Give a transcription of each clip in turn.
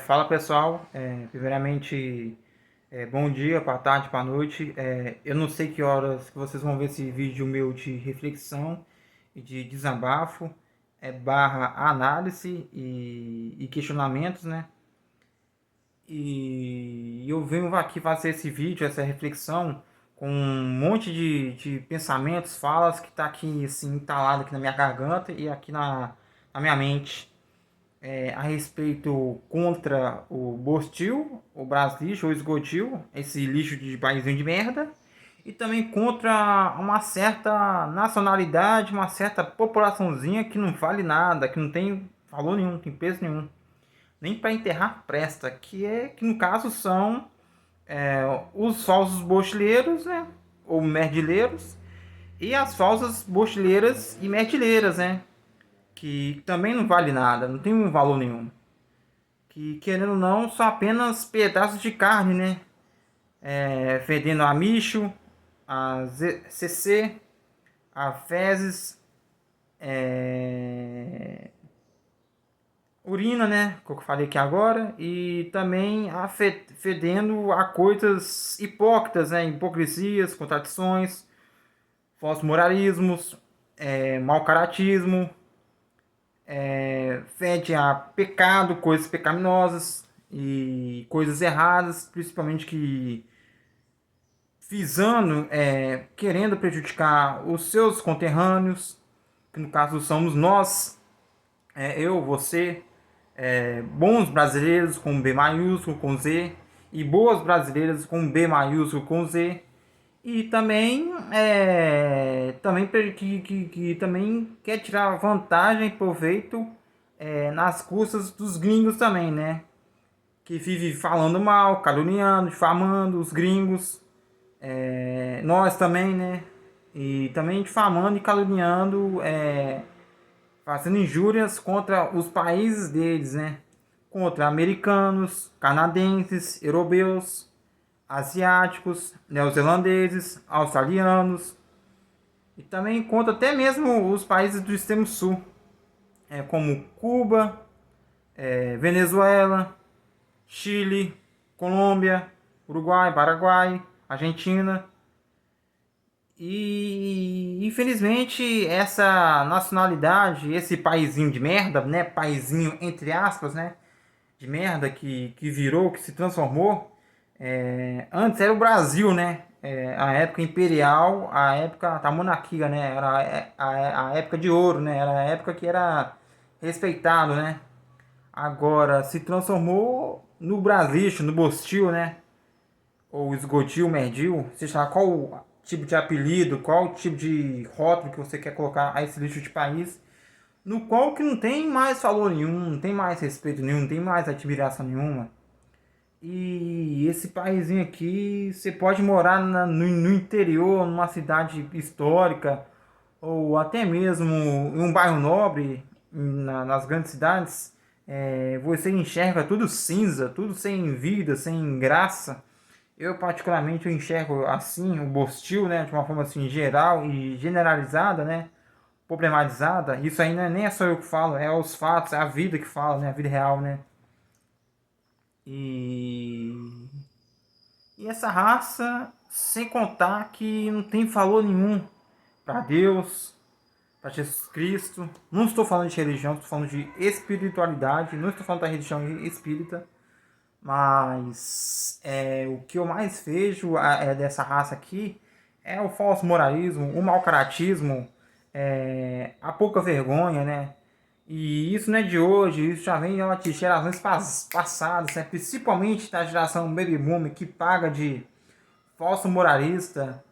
Fala pessoal, primeiramente bom dia, boa tarde, boa noite. Eu não sei que horas que vocês vão ver esse vídeo meu de reflexão e de desabafo, barra análise e questionamentos, né? E eu venho aqui fazer esse vídeo, essa reflexão com um monte de pensamentos, falas que tá aqui assim entalado aqui na minha garganta e aqui na minha mente a respeito contra o Bostil, o Braslixo, o Esgotil, esse lixo de paísinho de merda, e também contra uma certa nacionalidade, uma certa populaçãozinha que não vale nada, que não tem valor nenhum, não tem peso nenhum, nem para enterrar presta, que no caso são os falsos bochileiros, né, ou merdileiros, e as falsas bochileiras e merdileiras, né, que também não vale nada, não tem um valor nenhum, que querendo ou não são apenas pedaços de carne, né? Fedendo a micho, a CC, a fezes, urina, né? Como eu falei aqui agora, e também fedendo a coisas hipócritas, né? Hipocrisias, contradições, falsos moralismos, mau caratismo, fede a pecado, coisas pecaminosas e coisas erradas, principalmente que visando, querendo prejudicar os seus conterrâneos, que no caso somos nós, eu, você, bons brasileiros com B maiúsculo, com Z, e boas brasileiras com B maiúsculo, com Z, e também, que também quer tirar vantagem e proveito nas custas dos gringos também, né? Que vive falando mal, caluniando, difamando os gringos, nós também, né? E também difamando e caluniando, fazendo injúrias contra os países deles, né? Contra americanos, canadenses, europeus, asiáticos, neozelandeses, australianos e também contra até mesmo os países do extremo sul, como Cuba, Venezuela, Chile, Colômbia, Uruguai, Paraguai, Argentina. E infelizmente essa nacionalidade, esse paizinho de merda, né? Paizinho entre aspas, né? De merda que virou, que se transformou. Antes era o Brasil, né? A época imperial, a época da monarquia, né? Era a época de ouro, né? Era a época que era respeitado, né? Agora se transformou no Brasício, no Bostil, né? Ou esgotil, merdil, seja lá qual tipo de apelido, qual tipo de rótulo que você quer colocar a esse lixo de país, no qual que não tem mais valor nenhum, não tem mais respeito nenhum, não tem mais admiração nenhuma. E esse paísinho aqui, você pode morar no interior, numa cidade histórica, ou até mesmo em um bairro nobre, nas grandes cidades, você enxerga tudo cinza, tudo sem vida, sem graça. Eu particularmente eu enxergo assim o Bostil, né, de uma forma assim geral e generalizada, né, problematizada. Isso aí não é nem só eu que falo, é os fatos, é a vida que fala, né, a vida real, né. E essa raça, sem contar que não tem valor nenhum para Deus, para Jesus Cristo. Não estou falando de religião, estou falando de espiritualidade. Não estou falando da religião espírita. Mas o que eu mais vejo dessa raça aqui é o falso moralismo, o mau caratismo, a pouca vergonha, né? E isso não é de hoje, isso já vem de gerações passadas, né? Principalmente da geração Baby Boom, que paga de falso moralista,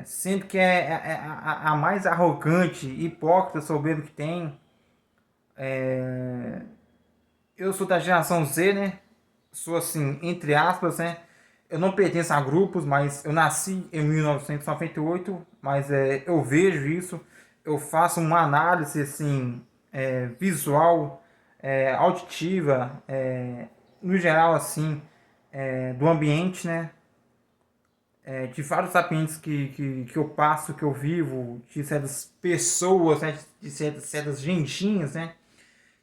sendo que é a mais arrogante, hipócrita, soberbo que tem. Eu sou da geração Z, né? Sou assim, entre aspas, né? Eu não pertenço a grupos, mas eu nasci em 1998, mas eu vejo isso, eu faço uma análise assim, visual, auditiva, no geral assim, do ambiente, né? De vários ambientes que eu passo, que eu vivo, de certas pessoas, né? De certas gentinhas, né?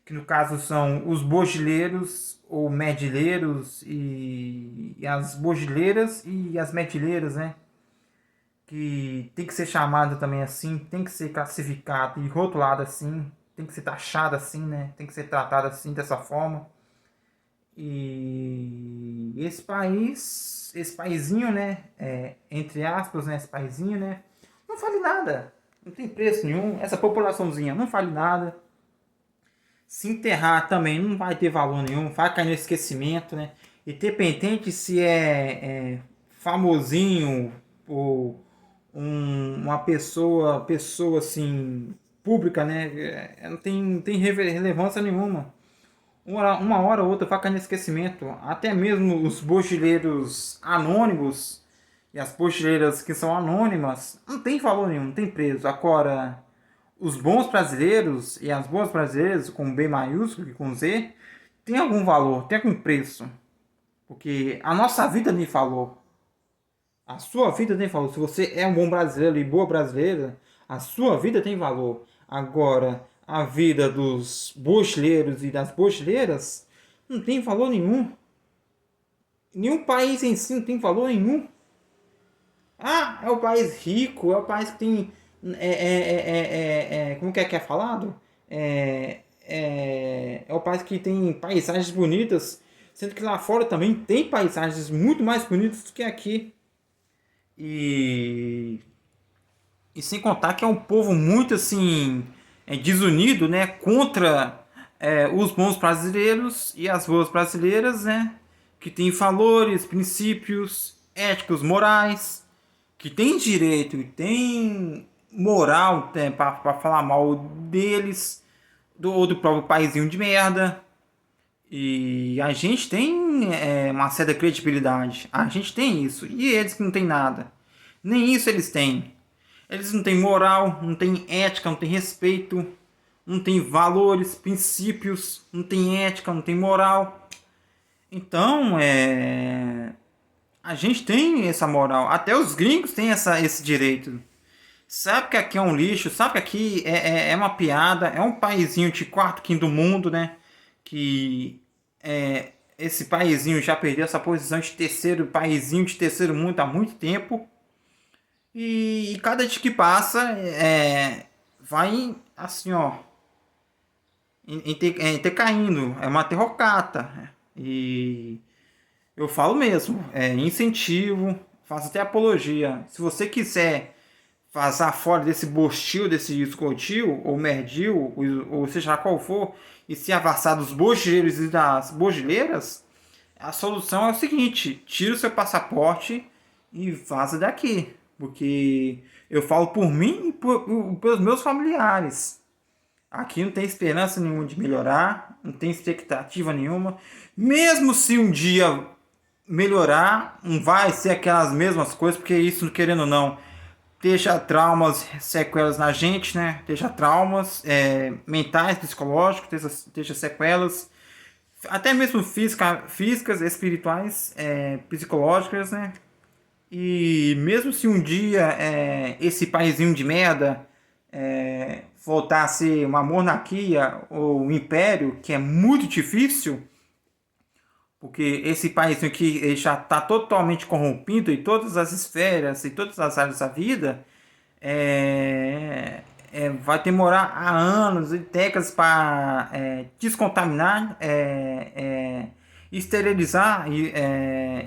que no caso são os bogileiros ou medilheiros e as bogileiras e as medilheiras, né? Que tem que ser chamada também assim, tem que ser classificado e rotulado assim, tem que ser taxado assim, né? Tem que ser tratado assim, dessa forma. E esse paizinho, né? Entre aspas, né? Esse paizinho, né? Não vale nada, não tem preço nenhum. Essa populaçãozinha não vale nada. Se enterrar também não vai ter valor nenhum, vai cair no esquecimento, né? Independente se é famosinho ou uma pessoa assim, pública, né? Não tem relevância nenhuma. Uma hora ou outra vai cair no esquecimento. Até mesmo os bochileiros anônimos e as bochileiras que são anônimas não tem valor nenhum, não tem preço. Agora, os bons brasileiros e as boas brasileiras, com B maiúsculo e com Z, tem algum valor, tem algum preço. Porque a nossa vida tem valor. A sua vida tem valor. Se você é um bom brasileiro e boa brasileira, a sua vida tem valor. Agora, a vida dos bochileiros e das bochileiras não tem valor nenhum. Nenhum país em si não tem valor nenhum. Ah, é o país rico, é o país que tem. Como que é falado? É o país que tem paisagens bonitas, sendo que lá fora também tem paisagens muito mais bonitas do que aqui. E, e sem contar que é um povo muito assim desunido, né? Contra os bons brasileiros e as boas brasileiras, né? Que tem valores, princípios éticos, morais, que tem direito e tem moral, né, para falar mal deles, ou do próprio paizinho de merda. E a gente tem uma certa credibilidade. A gente tem isso. E eles que não tem nada. Nem isso eles têm. Eles não têm moral, não têm ética, não têm respeito, não têm valores, princípios, não têm ética, não têm moral. Então, a gente tem essa moral. Até os gringos têm esse direito. Sabe que aqui é um lixo, sabe que aqui é uma piada, é um paísinho de quarto, quinto mundo, né? Que esse paísinho já perdeu essa posição de terceiro paísinho de terceiro mundo há muito tempo. E cada dia que passa vai assim, ó, caindo, é uma derrocata. E eu falo mesmo, incentivo, faço até apologia. Se você quiser vazar fora desse bostil, desse escotil, ou merdil, ou seja lá qual for, e se avançar dos bogileiros e das bogileiras, a solução é o seguinte: tira o seu passaporte e vaza daqui. Porque eu falo por mim e pelos meus familiares. Aqui não tem esperança nenhuma de melhorar, não tem expectativa nenhuma. Mesmo se um dia melhorar, não vai ser aquelas mesmas coisas, porque isso, querendo ou não, deixa traumas, sequelas na gente, né? Deixa traumas mentais, psicológicos, deixa sequelas, até mesmo físicas, espirituais, psicológicas, né? E mesmo se um dia esse paizinho de merda voltar a ser uma monarquia ou um império, que é muito difícil, porque esse país aqui ele já está totalmente corrompido em todas as esferas, em todas as áreas da vida, vai demorar há anos e décadas para descontaminar, esterilizar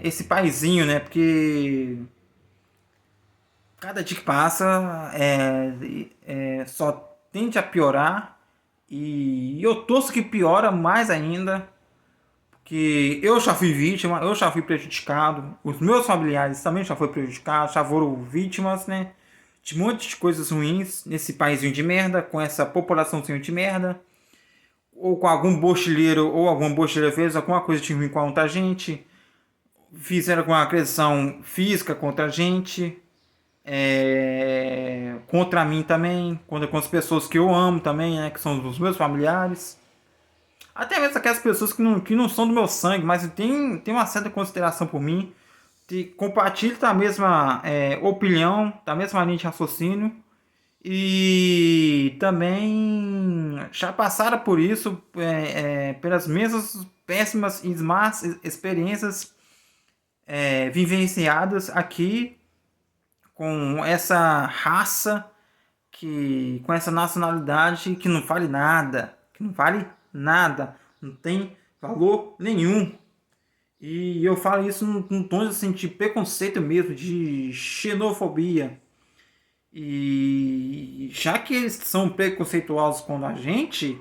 esse paizinho, né? Porque cada dia que passa só tende a piorar e eu torço que piora mais ainda. Que eu já fui vítima, eu já fui prejudicado, os meus familiares também já foram prejudicados, já foram vítimas, né? De um monte de coisas ruins nesse paísinho de merda, com essa populaçãozinha de merda, ou com algum bochileiro ou alguma bochileira fez alguma coisa de ruim contra a gente, fizeram alguma agressão física contra a gente, contra mim também, contra as pessoas que eu amo também, né? Que são os meus familiares. Até mesmo aquelas pessoas que não são do meu sangue, mas tem uma certa consideração por mim, compartilham da mesma opinião, da mesma linha de raciocínio. E também já passaram por isso, pelas mesmas péssimas e más experiências vivenciadas aqui com essa raça, com essa nacionalidade que não vale nada, não tem valor nenhum. E eu falo isso num tom assim, de preconceito mesmo, de xenofobia. E já que eles são preconceituosos com a gente,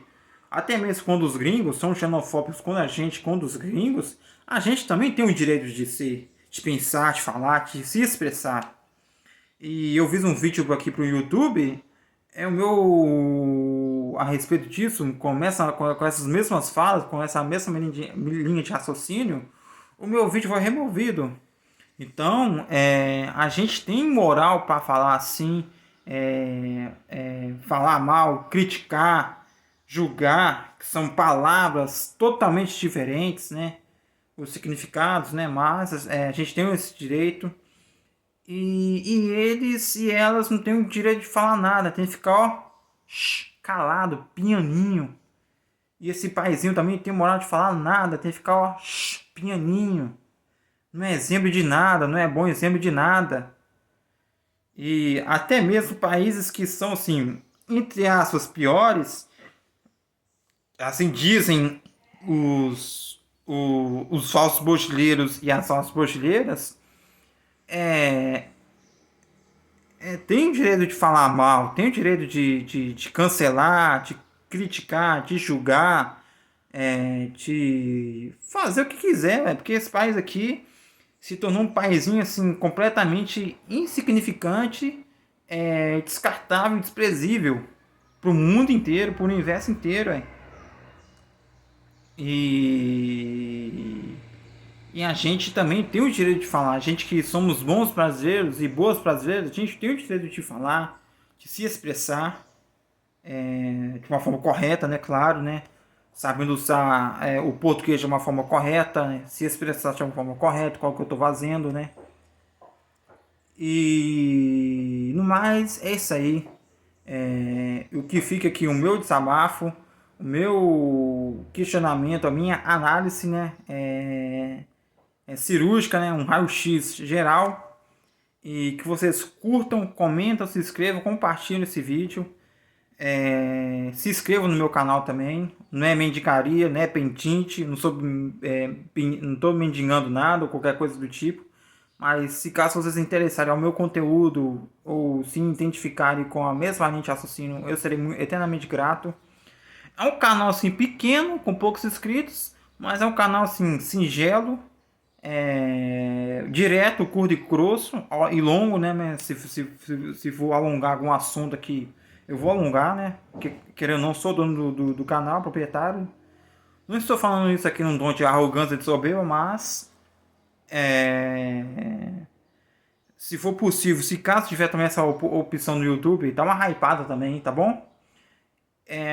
até mesmo quando os gringos são xenofóbicos com os gringos, a gente também tem o direito de ser, de pensar, de falar, de se expressar. E eu fiz um vídeo aqui pro YouTube, o meu a respeito disso, começa com essas mesmas falas, com essa mesma linha de raciocínio, o meu vídeo foi removido. Então, a gente tem moral para falar assim, falar mal, criticar, julgar, que são palavras totalmente diferentes, né? Os significados, né? Mas a gente tem esse direito. E eles e elas não têm o direito de falar nada, tem que ficar, ó, calado, pianinho. E esse paizinho também não tem moral de falar nada, tem que ficar, ó, pianinho. Não é exemplo de nada, não é bom exemplo de nada. E até mesmo países que são, assim, entre aspas, piores, assim dizem os falsos brasileiros e as falsas brasileiras, tem o direito de falar mal, tem o direito de cancelar, de criticar, de julgar, de fazer o que quiser, porque esse país aqui se tornou um paísinho assim completamente insignificante, descartável, desprezível para o mundo inteiro, para o universo inteiro. E E a gente também tem o direito de falar. A gente que somos bons brasileiros e boas brasileiras, a gente tem o direito de falar, de se expressar de uma forma correta, né? Claro, né? Sabendo usar o português de uma forma correta, né? Se expressar de uma forma correta, qual que eu estou fazendo, né? E no mais, é isso aí. O que fica aqui, o meu desabafo, o meu questionamento, a minha análise, né? Cirúrgica, né? Um raio-x geral. E que vocês curtam, comentam, se inscrevam, compartilhem esse vídeo. Se inscrevam no meu canal também. Não é mendicaria, não é pentinte, não estou mendigando nada ou qualquer coisa do tipo. Mas se caso vocês se interessarem ao meu conteúdo ou se identificarem com a mesma linha de raciocínio, eu serei eternamente grato. É um canal assim pequeno, com poucos inscritos, mas é um canal assim singelo, direto, curto e grosso e longo, né? Se for alongar algum assunto aqui, eu vou alongar, né? Porque, querendo ou não, sou dono do canal, proprietário. Não estou falando isso aqui num tom de arrogância, de soberba, mas se for possível, se caso tiver também essa opção no YouTube, dá uma hypada também, tá bom?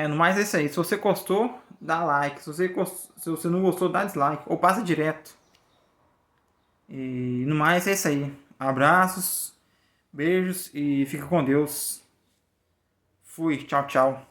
No mais é isso aí. Se você gostou, dá like. Se você não gostou, dá dislike. Ou passa direto. E no mais é isso aí. Abraços, beijos e fica com Deus. Fui, tchau, tchau.